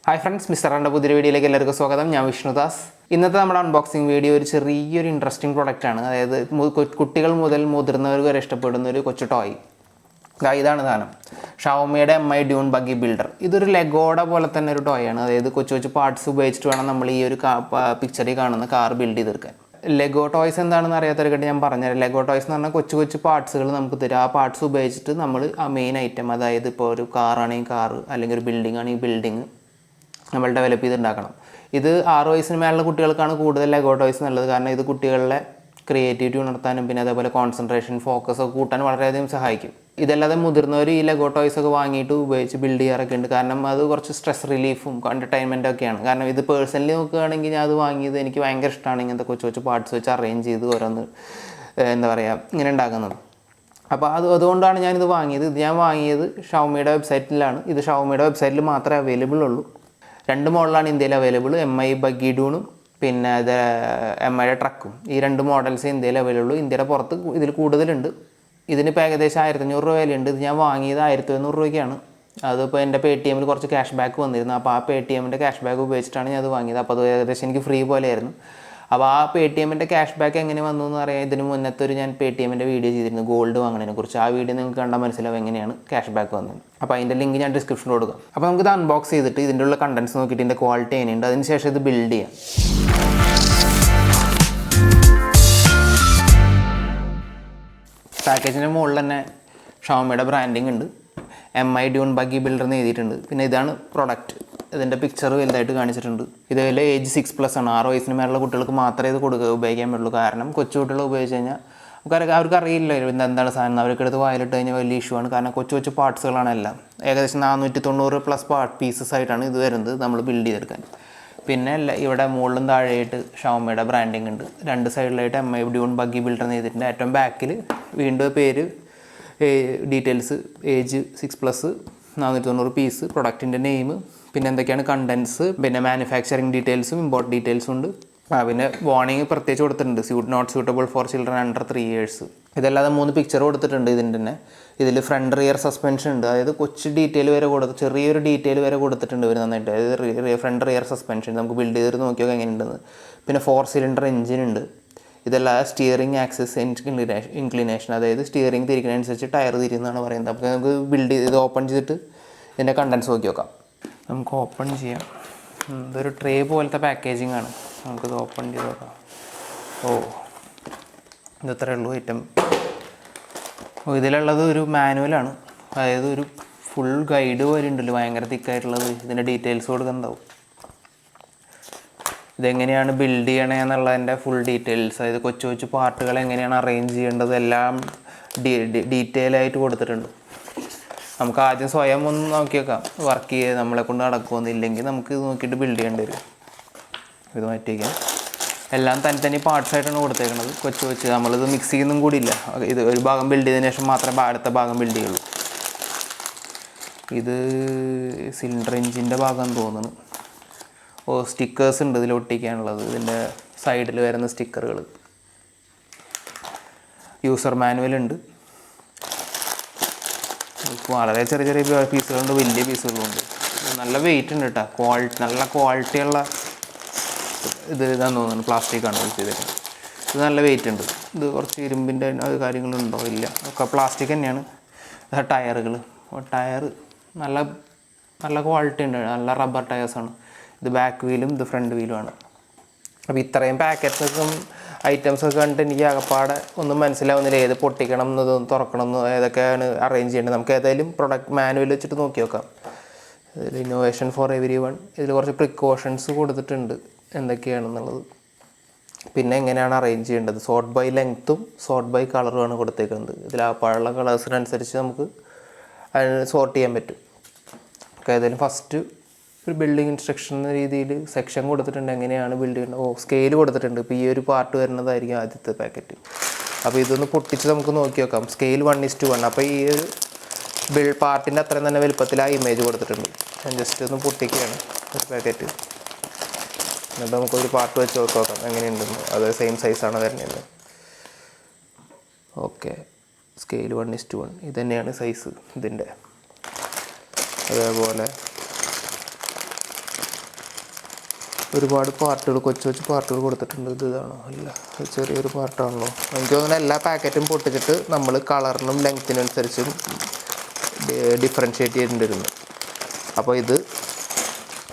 Hi friends, mister ആറിൻ്റെ പുതിയ വീഡിയോയിലേക്ക് എല്ലാവർക്കും സ്വാഗതം. ഞാൻ വിഷ്ണുദാസ്. ഇന്നത്തെ നമ്മുടെ അൺബോക്സിംഗ് വീഡിയോ ഒരു ചെറിയൊരു ഇൻട്രസ്റ്റിംഗ് പ്രൊഡക്റ്റാണ്. അതായത് കുട്ടികൾ മുതൽ മുതിർന്നവർക്ക് വരെ ഇഷ്ടപ്പെടുന്ന ഒരു കൊച്ചു ടോയ്. ഇതാണ് സാധനം, ഷവോമിയുടെ MI ഡ്യൂൺ ബഗ്ഗി ബിൽഡർ. ഇതൊരു ലെഗോയുടെ പോലെ തന്നെ ഒരു ടോയാണ്. അതായത് കൊച്ചു പാർട്സ് ഉപയോഗിച്ചിട്ട് വേണം നമ്മൾ ഈ ഒരു പിക്ചറിൽ കാണുന്ന കാർ ബിൽഡ് ചെയ്തെടുക്കാൻ. ലെഗോ ടോയ്സ് എന്താണെന്ന് അറിയാത്തവർക്കായിട്ട് ഞാൻ പറഞ്ഞുതരാം. ലെഗോ ടോയ്സ് എന്ന് പറഞ്ഞാൽ കൊച്ചു പാർട്സുകൾ നമുക്ക് തരും. ആ പാർട്സ് ഉപയോഗിച്ചിട്ട് നമ്മൾ ആ മെയിൻ ഐറ്റം, അതായത് ഇപ്പോൾ ഒരു കാറാണെങ്കിൽ കാറ്, അല്ലെങ്കിൽ ഒരു ബിൽഡിംഗ് ആണെങ്കിൽ ബിൽഡിങ് നമ്മൾ ഡെവലപ്പ് ചെയ്തുണ്ടാക്കണം. ഇത് 6 വയസ്സിന് മേലുള്ള കുട്ടികൾക്കാണ് കൂടുതൽ ലെഗോ ടോയ്സ് നല്ലത്. കാരണം ഇത് കുട്ടികളുടെ ക്രിയേറ്റിവിറ്റി ഉണർത്താനും പിന്നെ അതേപോലെ കോൺസെൻട്രേഷൻ, ഫോക്കസ് ഒക്കെ കൂട്ടാൻ വളരെയധികം സഹായിക്കും. ഇതല്ലാതെ മുതിർന്നവർ ഈ ലെഗോ ടോയ്സ് ഒക്കെ വാങ്ങിയിട്ട് ഉപയോഗിച്ച് ബിൽഡ് ചെയ്യാറൊക്കെ ഉണ്ട്. കാരണം അത് കുറച്ച് സ്ട്രെസ് റിലീഫും എൻ്റർടൈൻമെൻറ്റും ഒക്കെയാണ്. കാരണം ഇത് പേഴ്സണലി നോക്കുകയാണെങ്കിൽ ഞാൻ അത് വാങ്ങിയത് എനിക്ക് ഭയങ്കര ഇഷ്ടമാണ്. ഇങ്ങനത്തെ കൊച്ചു പാർട്സ് വെച്ച് അറേഞ്ച് ചെയ്ത് ഓരോന്ന് എന്താ പറയുക ഇങ്ങനെ ഉണ്ടാക്കുന്നത്. അപ്പോൾ അതുകൊണ്ടാണ് ഞാനിത് വാങ്ങിയത്. ഇത് ഞാൻ വാങ്ങിയത് ഷവോമിയുടെ വെബ്സൈറ്റിലാണ്. ഇത് ഷവോമിയുടെ വെബ്സൈറ്റിൽ മാത്രമേ അവൈലബിൾ ഉള്ളൂ. 2 മോഡലാണ് ഇന്ത്യയിൽ അവൈലബിൾ, MI ബഗ്ഗി ഡ്യൂണും പിന്നെ അത് MIയുടെ ട്രക്കും. ഈ 2 മോഡൽസ് ഇന്ത്യയിൽ അവൈലബിൾ ഉള്ളൂ. ഇന്ത്യയുടെ പുറത്ത് ഇതിൽ കൂടുതലുണ്ട്. ഇതിനിപ്പോൾ ഏകദേശം 1500 രൂപ വിലയുണ്ട്. ഇത് ഞാൻ വാങ്ങിയത് 1100 രൂപയ്ക്കാണ്. അതിപ്പോൾ എൻ്റെ പേടിഎമ്മിൽ കുറച്ച് ക്യാഷ് ബാക്ക് വന്നിരുന്നു. അപ്പോൾ ആ പേടിഎമ്മിൻ്റെ ക്യാഷ് ബാക്ക് ഉപയോഗിച്ചിട്ടാണ് ഞാൻ അത് വാങ്ങിയത്. അപ്പോൾ അത് ഏകദേശം എനിക്ക് ഫ്രീ പോലെയായിരുന്നു. അപ്പോൾ ആ പേടിഎമ്മിൻ്റെ ക്യാഷ് ബാക്ക് എങ്ങനെ വന്നു എന്ന് പറയാൻ ഇതിന് മുന്നത്തെ ഞാൻ പേടിഎമ്മിൻ്റെ വീഡിയോ ചെയ്തിരുന്നു ഗോൾഡ് വാങ്ങുന്നതിനെ കുറിച്ച്. ആ വീഡിയോ നിങ്ങൾക്ക് കണ്ടാൽ മനസ്സിലാവും എങ്ങനെയാണ് ക്യാഷ് ബാക്ക് വന്നത്. അപ്പോൾ അതിൻ്റെ ലിങ്ക് ഞാൻ ഡിസ്ക്രിപ്ഷനിൽ കൊടുക്കാം. അപ്പോൾ നമുക്കിത് അൺബോക്സ് ചെയ്തിട്ട് ഇതിൻ്റെ ഉള്ള കണ്ടൻസ് നോക്കിയിട്ട് ഇതിൻ്റെ ക്വാളിറ്റി എങ്ങനെയുണ്ട്, അതിന് ശേഷം ഇത് ബിൽഡ് ചെയ്യാം. പാക്കേജിൻ്റെ മുകളിൽ തന്നെ ഷവോമിയുടെ ബ്രാൻഡിങ് ഉണ്ട്. MI ഡ്യൂൺ ബഗ്ഗി ബിൽഡർ എന്ന് എഴുതിയിട്ടുണ്ട്. പിന്നെ ഇതാണ് പ്രൊഡക്റ്റ്. ഇതിൻ്റെ പിക്ചർ വലുതായിട്ട് കാണിച്ചിട്ടുണ്ട്. ഇതിൽ ഏജ് 6+ ആണ്. 6 വയസ്സിന് മേലുള്ള കുട്ടികൾക്ക് മാത്രമേ ഇത് ഉപയോഗിക്കാൻ പറ്റുള്ളൂ. കാരണം കൊച്ചു കുട്ടികൾ ഉപയോഗിച്ച് കഴിഞ്ഞാൽ അവർക്ക് അറിയില്ല എന്താണ് സാധനം. അവർക്ക് എടുത്ത് വായിലിട്ട് കഴിഞ്ഞാൽ വലിയ ഇഷ്യൂ ആണ്. കാരണം കൊച്ചു പാർട്സുകളാണ് എല്ലാം. ഏകദേശം 490+ പീസസ് ആയിട്ടാണ് ഇത് വരുന്നത് നമ്മൾ ബിൽഡ് ചെയ്തെടുക്കാൻ. പിന്നെ ഇവിടെ മുകളിലും താഴെയായിട്ട് ഷവോമിയുടെ ബ്രാൻഡിങ് ഉണ്ട്. 2 സൈഡിലായിട്ട് MI ഡ്യൂൺ ബഗ്ഗി ബിൽഡർ എന്ന് ചെയ്തിട്ടുണ്ട്. ഏറ്റവും ബാക്കിൽ വീണ്ടും പേര്, ഡീറ്റെയിൽസ്, ഏജ് 6+, 490 പീസ്, പ്രൊഡക്റ്റിൻ്റെ നെയിം, പിന്നെ എന്തൊക്കെയാണ് കണ്ടൻസ്, പിന്നെ മാനുഫാക്ചറിങ് ഡീറ്റെയിൽസും ഇമ്പോർട്ട് ഡീറ്റെയിൽസും ഉണ്ട്. പിന്നെ വാർണിംഗ് പ്രത്യേകിച്ച് കൊടുത്തിട്ടുണ്ട്, not suitable for children under 3 years. ഇതല്ലാതെ 3 പിക്ചർ കൊടുത്തിട്ടുണ്ട് ഇതിൻ്റെ തന്നെ. ഇതിൽ ഫ്രണ്ട് റിയർ സസ്പെൻഷൻ ഉണ്ട്. അതായത് കൊച്ചു ഡീറ്റെയിൽ വരെ ചെറിയൊരു ഡീറ്റെയിൽ വരെ കൊടുത്തിട്ടുണ്ട് ഇവർ നന്നായിട്ട്. അതായത് ഫ്രണ്ട് റിയർ സസ്പെൻഷൻ നമുക്ക് ബിൽഡ് ചെയ്തിട്ട് നോക്കിയാൽ എങ്ങനെയുണ്ടെന്ന്. പിന്നെ 4 cylinder എഞ്ചിൻ ഉണ്ട്. ഇതെല്ലാം സ്റ്റിയറിംഗ് ആക്സിസ് ഇൻക്ലിനേഷൻ, അതായത് സ്റ്റിയറിംഗ് തിരിക്കുന്നതനുസരിച്ച് ടയർ തിരിയുന്നതാണ് പറയുന്നത്. അപ്പോൾ നമുക്ക് ബിൽഡ് ചെയ്ത് ഓപ്പൺ ചെയ്തിട്ട് ഇതിൻ്റെ കണ്ടൻസ് നോക്കി നോക്കാം. നമുക്ക് ഓപ്പൺ ചെയ്യാം. ഇതൊരു ട്രേ പോലത്തെ പാക്കേജിങ് ആണ്. നമുക്കിത് ഓപ്പൺ ചെയ്ത് നോക്കാം. ഇതത്രേ ഉള്ളൂ ഐറ്റം. ഇതിലുള്ളത് ഒരു മാനുവലാണ്. അതായത് ഒരു ഫുൾ ഗൈഡ് പോലെ ഉണ്ടല്ലോ, ഭയങ്കര തിക്കായിട്ടുള്ളത്. ഇതിൻ്റെ ഡീറ്റെയിൽസ് കൊടുക്കുന്നുണ്ടാവും. ഇതെങ്ങനെയാണ് ബിൽഡ് ചെയ്യണേ എന്നുള്ളതിൻ്റെ ഫുൾ ഡീറ്റെയിൽസ്, അതായത് കൊച്ചു പാർട്ടുകൾ എങ്ങനെയാണ് അറേഞ്ച് ചെയ്യേണ്ടത് എല്ലാം ഡീറ്റെയിൽ ആയിട്ട് കൊടുത്തിട്ടുണ്ട്. നമുക്ക് ആദ്യം സ്വയം ഒന്ന് നോക്കി വെക്കാം, വർക്ക് ചെയ്ത് നമ്മളെ കൊണ്ട് നടക്കുമെന്നില്ലെങ്കിൽ നമുക്ക് ഇത് നോക്കിയിട്ട് ബിൽഡ് ചെയ്യേണ്ടി വരും. ഇത് മാറ്റി വയ്ക്കാം. എല്ലാം തനി പാർട്സായിട്ടാണ് കൊടുത്തേക്കുന്നത്. കൊച്ചു നമ്മളിത് മിക്സ് ചെയ്യുന്നതും കൂടി ഇല്ല. ഇത് ഒരു ഭാഗം ബിൽഡ് ചെയ്തതിന് ശേഷം മാത്രമേ അടുത്ത ഭാഗം ബിൽഡ് ചെയ്യുള്ളൂ. ഇത് സിലിണ്ടർ എഞ്ചിൻ്റെ ഭാഗം തോന്നുന്നു. സ്റ്റിക്കേഴ്സ് ഉണ്ട് ഇതിൽ ഒട്ടിക്കാനുള്ളത്. ഇതിൻ്റെ സൈഡിൽ വരുന്ന സ്റ്റിക്കറുകൾ. യൂസർ മാനുവൽ ഉണ്ട്. വളരെ ചെറിയ പീസുകളുണ്ട്, വലിയ പീസുകളുണ്ട്. നല്ല വെയിറ്റ് ഉണ്ട് കേട്ടോ. നല്ല ക്വാളിറ്റിയുള്ള ഇതാന്ന് തോന്നുന്നു. പ്ലാസ്റ്റിക്കാണ് യൂസ് ചെയ്തേക്കുന്നത്. ഇത് നല്ല വെയിറ്റ് ഉണ്ട്. ഇത് കുറച്ച് ഇരുമ്പിൻ്റെ കാര്യങ്ങളുണ്ടോ ഇല്ല, ഒക്കെ പ്ലാസ്റ്റിക് തന്നെയാണ്. ടയറുകൾ, ടയർ നല്ല ക്വാളിറ്റി ഉണ്ട്. നല്ല റബ്ബർ ടയേഴ്സാണ്. ഇത് ബാക്ക് വീലും ഇത് ഫ്രണ്ട് വീലുമാണ്. അപ്പോൾ ഇത്രയും പാക്കറ്റ്സൊക്കെ ഐറ്റംസൊക്കെ കണ്ടിട്ട് എനിക്ക് ആകപ്പാടെ ഒന്നും മനസ്സിലാവുന്നില്ല. ഏത് പൊട്ടിക്കണം എന്നതും തുറക്കണം എന്ന്, ഏതൊക്കെയാണ് അറേഞ്ച് ചെയ്യേണ്ടത്. നമുക്ക് ഏതായാലും പ്രൊഡക്റ്റ് മാനുവൽ വെച്ചിട്ട് നോക്കി നോക്കാം. ഇതിൽ ഇന്നോവേഷൻ ഫോർ എവരി1. ഇതിൽ കുറച്ച് പ്രിക്കോഷൻസ് കൊടുത്തിട്ടുണ്ട് എന്തൊക്കെയാണെന്നുള്ളത്. പിന്നെ എങ്ങനെയാണ് അറേഞ്ച് ചെയ്യേണ്ടത്. സോർട്ട് ബൈ ലെങ്ത്തും സോർട്ട് ബൈ കളറുമാണ് കൊടുത്തേക്കുന്നത്. ഇതിൽ ആ പഴമുള്ള കളേഴ്സിനനുസരിച്ച് നമുക്ക് അതിന് സോർട്ട് ചെയ്യാൻ പറ്റും. ഏതായാലും ഫസ്റ്റ് ഒരു ബിൽഡിംഗ് ഇൻസ്ട്രക്ഷൻ എന്ന രീതിയിൽ സെക്ഷൻ കൊടുത്തിട്ടുണ്ട്. എങ്ങനെയാണ് ബിൽഡ് ചെയ്യേണ്ടത്. സ്കെയിൽ കൊടുത്തിട്ടുണ്ട്. ഇപ്പോൾ ഈ ഒരു പാർട്ട് വരുന്നതായിരിക്കും ആദ്യത്തെ പാക്കറ്റ്. അപ്പോൾ ഇതൊന്ന് പൊട്ടിച്ച് നമുക്ക് നോക്കി നോക്കാം. സ്കെയിൽ 1:1. അപ്പോൾ ഈ ഒരു പാർട്ടിൻ്റെ അത്രയും തന്നെ വലുപ്പത്തിൽ ആ ഇമേജ് കൊടുത്തിട്ടുണ്ട്. ഞാൻ ജസ്റ്റ് ഒന്ന് പൊട്ടിക്കുകയാണ് ഒരു പാക്കറ്റ്. എന്നിട്ട് നമുക്കൊരു പാർട്ട് വെച്ച് നോക്കാം എങ്ങനെയുണ്ടെന്ന്. അത് സെയിം സൈസാണ് വരുന്നത്. Okay, scale 1:1. ഇത് തന്നെയാണ് സൈസ് ഇതിൻ്റെ. അതേപോലെ ഒരുപാട് പാർട്ടുകൾ കൊച്ചു കൊച്ചു പാർട്ടുകൾ കൊടുത്തിട്ടുണ്ട്. ഇതാണോ? അല്ല, ചെറിയൊരു പാർട്ടാണല്ലോ. എനിക്ക് തോന്നുന്നു എല്ലാ പാക്കറ്റും പൊട്ടിച്ചിട്ട് നമ്മൾ കളറിനും ലെങ്ത്തിനും അനുസരിച്ചും ഡിഫറൻഷ്യേറ്റ് ചെയ്തിട്ടുണ്ട്. അപ്പോൾ ഇത്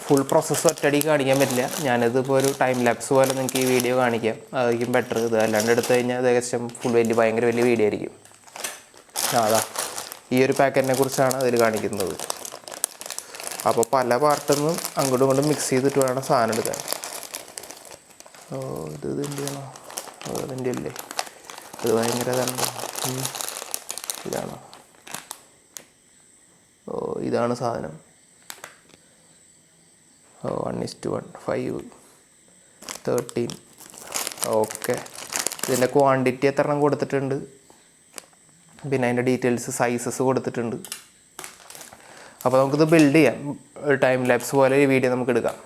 ഫുൾ പ്രോസസ്സ് ഒറ്റയടി കാണിക്കാൻ പറ്റില്ല. ഞാനിതിപ്പോൾ ഒരു ടൈം ലാപ്സ് പോലെ നിങ്ങൾക്ക് ഈ വീഡിയോ കാണിക്കാം. അതായിരിക്കും ബെറ്റർ. ഇത് അല്ലാണ്ട് എടുത്തു കഴിഞ്ഞാൽ ഏകദേശം ഭയങ്കര വലിയ വീഡിയോ ആയിരിക്കും. അതാ ഈ ഒരു പാക്കറ്റിനെ കുറിച്ചാണ് അതിൽ കാണിക്കുന്നത്. അപ്പോൾ പല പാർട്ടിൽ നിന്നും അങ്ങോട്ടും ഇങ്ങോട്ടും മിക്സ് ചെയ്തിട്ട് വേണം സാധനം എടുക്കാൻ. ഇതിൻ്റെ ആണോ? അതിൻ്റെ അല്ലേ? ഇത് ഭയങ്കര ഇതാണോ? ഇതാണ് സാധനം. 1:1 5 13. ഓക്കെ. ഇതിൻ്റെ ക്വാണ്ടിറ്റി എത്ര എണ്ണം കൊടുത്തിട്ടുണ്ട്, പിന്നെ അതിൻ്റെ ഡീറ്റെയിൽസ് സൈസസ് കൊടുത്തിട്ടുണ്ട്. അപ്പോൾ നമുക്കിത് ബിൽഡ് ചെയ്യാം. ഒരു ടൈം ലാപ്സ് പോലെ ഈ വീഡിയോ നമുക്ക് എടുക്കാം.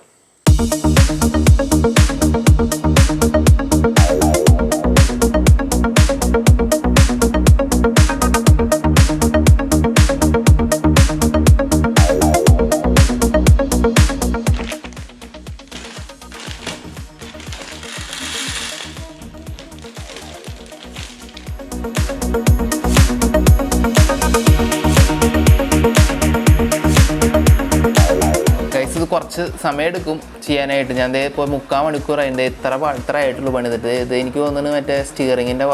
ഇത് കുറച്ച് സമയമെടുക്കും ചെയ്യാനായിട്ട്. ഞാൻ ഇപ്പോൾ 3/4 മണിക്കൂർ അതിൻ്റെ ഇത്ര ആയിട്ടുള്ളൂ പണിതിട്ട്. ഇത് എനിക്ക് തോന്നുന്നത് മറ്റേ സ്റ്റിയറിങ്ങിൻ്റെ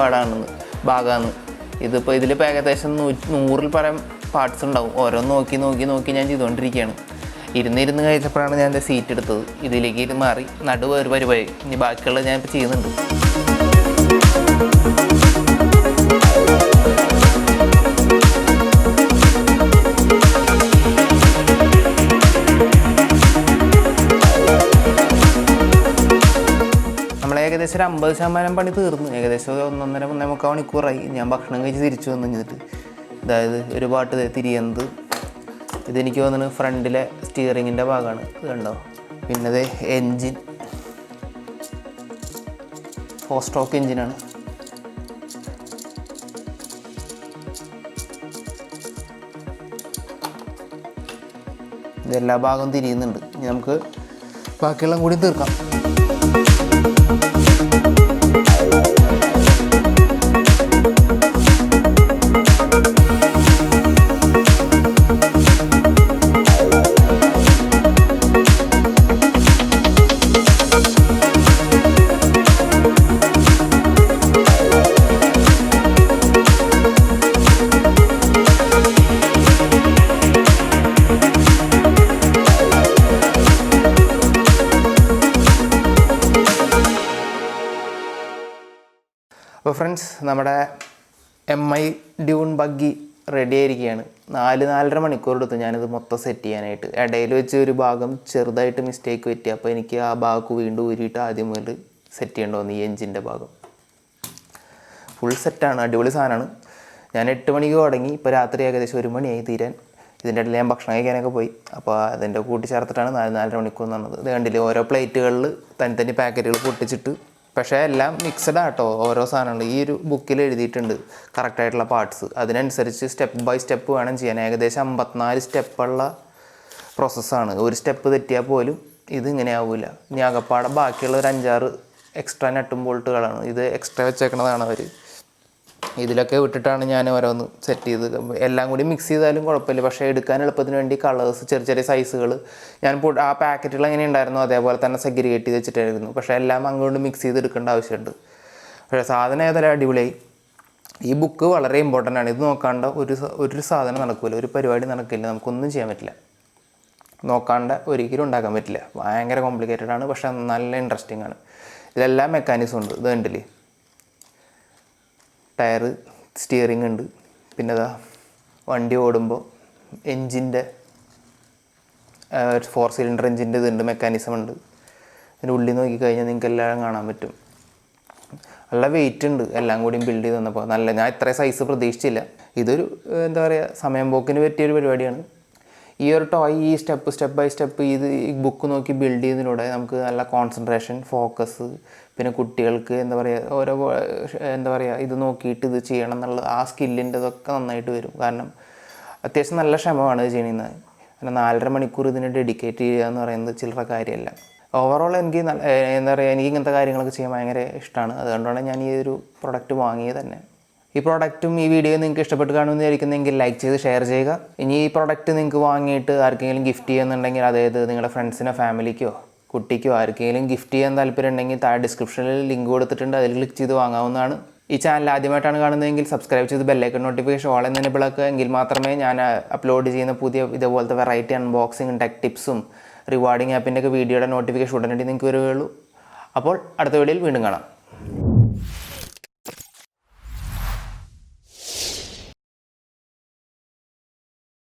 ഭാഗമാണ്. ഇതിപ്പോൾ ഇതിലിപ്പോൾ ഏകദേശം 100-ൽ പരം പാർട്സ് ഉണ്ടാവും. ഓരോന്ന് നോക്കി ഞാൻ ചെയ്തുകൊണ്ടിരിക്കുകയാണ്. ഇരുന്ന് കഴിച്ചപ്പോഴാണ് ഞാൻ എൻ്റെ സീറ്റ് എടുത്തത്. ഇതിലേക്ക് മാറി നടുവ് ഒരു പരിപാടി. ഇനി ബാക്കിയുള്ളത് ഞാനിപ്പോൾ ചെയ്യുന്നുണ്ട്. ഏകദേശം ഒരു 50% പണി തീർന്നു. ഏകദേശം 1.5-3 മണിക്കൂറായി. ഞാൻ ഭക്ഷണം കഴിച്ച് തിരിച്ചു വന്നു കഴിഞ്ഞിട്ട്. അതായത് ഒരു പാട്ട് തിരിയുന്നത് ഇതെനിക്ക് തോന്നുന്നത് ഫ്രണ്ടിലെ സ്റ്റിയറിങ്ങിൻ്റെ ഭാഗമാണ്. ഇത് കണ്ടോ? പിന്നെ അത് എൻജിൻ 4 സ്ട്രോക്ക് എൻജിനാണ്. ഇതെല്ലാ ഭാഗവും തിരിയുന്നുണ്ട്. ഇനി നമുക്ക് ബാക്കിയെല്ലാം കൂടി തീർക്കാം. അപ്പോൾ ഫ്രണ്ട്സ്, നമ്മുടെ MI ഡ്യൂൺ ബഗ്ഗി റെഡി ആയിരിക്കുകയാണ്. 4-4.5 മണിക്കൂർ എടുത്തു ഞാനിത് മൊത്തം സെറ്റ് ചെയ്യാനായിട്ട്. ഇടയിൽ വെച്ച് ഒരു ഭാഗം ചെറുതായിട്ട് മിസ്റ്റേക്ക് പറ്റി. അപ്പോൾ എനിക്ക് ആ ഭാഗം വീണ്ടും ഊരിയിട്ട് ആദ്യം മുതൽ സെറ്റ് ചെയ്യേണ്ടി വന്നു. ഈ എൻജിൻ്റെ ഭാഗം ഫുൾ സെറ്റാണ്. അടിപൊളി സാധനമാണ്. ഞാൻ 8 മണിക്ക് തുടങ്ങി. ഇപ്പോൾ രാത്രി ഏകദേശം 1 മണിയായി തീരാൻ. ഇതിൻ്റെ ഇടയിൽ ഞാൻ ഭക്ഷണം കഴിക്കാനൊക്കെ പോയി. അപ്പോൾ അതിൻ്റെ കൂട്ടി ചേർത്തിട്ടാണ് 4-4.5 മണിക്കൂർ എന്ന് പറഞ്ഞത്. ഇത് കണ്ടില്ലേ, ഓരോ പ്ലേറ്റുകളിൽ തനി പാക്കറ്റുകൾ പൊട്ടിച്ചിട്ട്. പക്ഷേ എല്ലാം മിക്സഡ് ആട്ടോ. ഓരോ സാധനങ്ങൾ ഈ ഒരു ബുക്കിൽ എഴുതിയിട്ടുണ്ട് കറക്റ്റായിട്ടുള്ള പാർട്സ്. അതിനനുസരിച്ച് സ്റ്റെപ്പ് ബൈ സ്റ്റെപ്പ് വേണം ചെയ്യാൻ. ഏകദേശം 54 സ്റ്റെപ്പുള്ള പ്രോസസ്സാണ്. ഒരു സ്റ്റെപ്പ് തെറ്റിയാൽ പോലും ഇത് ഇങ്ങനെ ആവില്ല. ഇനി അകപ്പാടെ ബാക്കിയുള്ള ഒരു 5-6 എക്സ്ട്രാ നട്ടും ബോൾട്ടുകളാണ്. ഇത് എക്സ്ട്രാ വെച്ചേക്കണതാണ് അവർ. ഇതിലൊക്കെ വിട്ടിട്ടാണ് ഞാൻ ഓരോന്ന് സെറ്റ് ചെയ്ത്. എല്ലാം കൂടി മിക്സ് ചെയ്താലും കുഴപ്പമില്ല. പക്ഷേ എടുക്കാൻ എളുപ്പത്തിന് വേണ്ടി കളേഴ്സ് ചെറിയ സൈസുകൾ ഞാൻ ആ പാക്കറ്റുകൾ എങ്ങനെ ഉണ്ടായിരുന്നു അതേപോലെ തന്നെ സെഗ്രിഗേറ്റ് ചെയ്ത് വെച്ചിട്ടായിരുന്നു. പക്ഷേ എല്ലാം അങ്ങോട്ട് മിക്സ് ചെയ്ത് എടുക്കേണ്ട ആവശ്യമുണ്ട്. പക്ഷേ സാധനം ഏതായാലും അടിപൊളിയായി. ഈ ബുക്ക് വളരെ ഇമ്പോർട്ടൻ്റ് ആണ്. ഇത് നോക്കാണ്ട് ഒരു സാധനം നടക്കില്ല, ഒരു പരിപാടി നടക്കില്ല, നമുക്കൊന്നും ചെയ്യാൻ പറ്റില്ല. നോക്കാണ്ട് ഒരിക്കലും ഉണ്ടാക്കാൻ പറ്റില്ല. ഭയങ്കര കോംപ്ലിക്കേറ്റഡ് ആണ്. പക്ഷേ നല്ല ഇൻട്രസ്റ്റിംഗ് ആണ്. ഇതിലെല്ലാം മെക്കാനിസം ഉണ്ട്. ഇത് കണ്ടില്ലേ, ടയറ്, സ്റ്റിയറിംഗ് ഉണ്ട്. പിന്നെ വണ്ടി ഓടുമ്പോൾ എൻജിൻ്റെ 4 സിലിണ്ടർ എൻജിൻ്റെ ഇതുണ്ട്, മെക്കാനിസം ഉണ്ട്. അതിൻ്റെ ഉള്ളിൽ നോക്കിക്കഴിഞ്ഞാൽ നിങ്ങൾക്ക് എല്ലാം കാണാൻ പറ്റും. നല്ല വെയിറ്റ് ഉണ്ട്. എല്ലാം കൂടിയും ബിൽഡ് ചെയ്ത് വന്നപ്പോൾ ഞാൻ ഇത്രയും സൈസ് പ്രതീക്ഷിച്ചില്ല. ഇതൊരു എന്താ പറയുക, സമയം പോക്കിന് പറ്റിയൊരു പരിപാടിയാണ്. ഈ ഒരു ടോയ് ഈ സ്റ്റെപ്പ് ബൈ സ്റ്റെപ്പ് ഈ ബുക്ക് നോക്കി ബിൽഡ് ചെയ്യുന്നതിലൂടെ നമുക്ക് നല്ല കോൺസെൻട്രേഷൻ, ഫോക്കസ്, പിന്നെ കുട്ടികൾക്ക് എന്താ പറയുക ഇത് നോക്കിയിട്ട് ഇത് ചെയ്യണം എന്നുള്ള ആ സ്കില്ലിൻ്റെ ഇതൊക്കെ നന്നായിട്ട് വരും. കാരണം അത്യാവശ്യം നല്ല ക്ഷമമാണ് ഇത് ചെയ്യുന്നത്. കാരണം 4.5 മണിക്കൂർ ഇതിന് ഡെഡിക്കേറ്റ് ചെയ്യുക എന്ന് പറയുന്നത് ചില്ലറ കാര്യമല്ല. ഓവറോൾ എനിക്ക് എന്താ പറയുക, എനിക്ക് ഇങ്ങനത്തെ കാര്യങ്ങളൊക്കെ ചെയ്യാൻ ഭയങ്കര ഇഷ്ടമാണ്. അതുകൊണ്ടാണ് ഞാൻ ഈ ഒരു പ്രൊഡക്റ്റ് വാങ്ങിയത് തന്നെ. ഈ പ്രോഡക്റ്റും ഈ വീഡിയോ നിങ്ങൾക്ക് ഇഷ്ടപ്പെട്ട് കാണുമെന്ന് വിചാരിക്കുന്നെങ്കിൽ ലൈക്ക് ചെയ്ത് ഷെയർ ചെയ്യുക. ഇനി ഈ പ്രോഡക്റ്റ് നിങ്ങൾക്ക് വാങ്ങിയിട്ട് ആർക്കെങ്കിലും ഗിഫ്റ്റ് ചെയ്യുന്നുണ്ടെങ്കിൽ, അതായത് നിങ്ങളുടെ ഫ്രണ്ട്സിനോ ഫാമിലിക്കോ കുട്ടിക്കോ ആർക്കെങ്കിലും ഗിഫ്റ്റ് ചെയ്യാൻ താല്പര്യം ഉണ്ടെങ്കിൽ താഴെ ഡിസ്ക്രിപ്ഷനിൽ ലിങ്ക് കൊടുത്തിട്ടുണ്ട്, അതിൽ ക്ലിക്ക് ചെയ്ത് വാങ്ങാവുന്നതാണ്. ഈ ചാനൽ ആദ്യമായിട്ടാണ് കാണുന്നതെങ്കിൽ സബ്സ്ക്രൈബ് ചെയ്ത് ബെല്ലൈക്കൺ നോട്ടിഫിക്കേഷൻ ഓൾ എന്ന് എനേബിൾ ആക്കുക. എങ്കിൽ മാത്രമേ ഞാൻ അപ്ലോഡ് ചെയ്യുന്ന പുതിയ ഇതുപോലത്തെ വെറൈറ്റി അൺബോക്സിങ്, ടെക് ടിപ്സും റിവാർഡിംഗ് ആപ്പിൻ്റെ ഒക്കെ വീഡിയോയുടെ നോട്ടിഫിക്കേഷൻ ഉടനടി നിങ്ങൾക്ക് വരികയുള്ളൂ. അപ്പോൾ അടുത്ത വീഡിയോയിൽ വീണ്ടും കാണാം.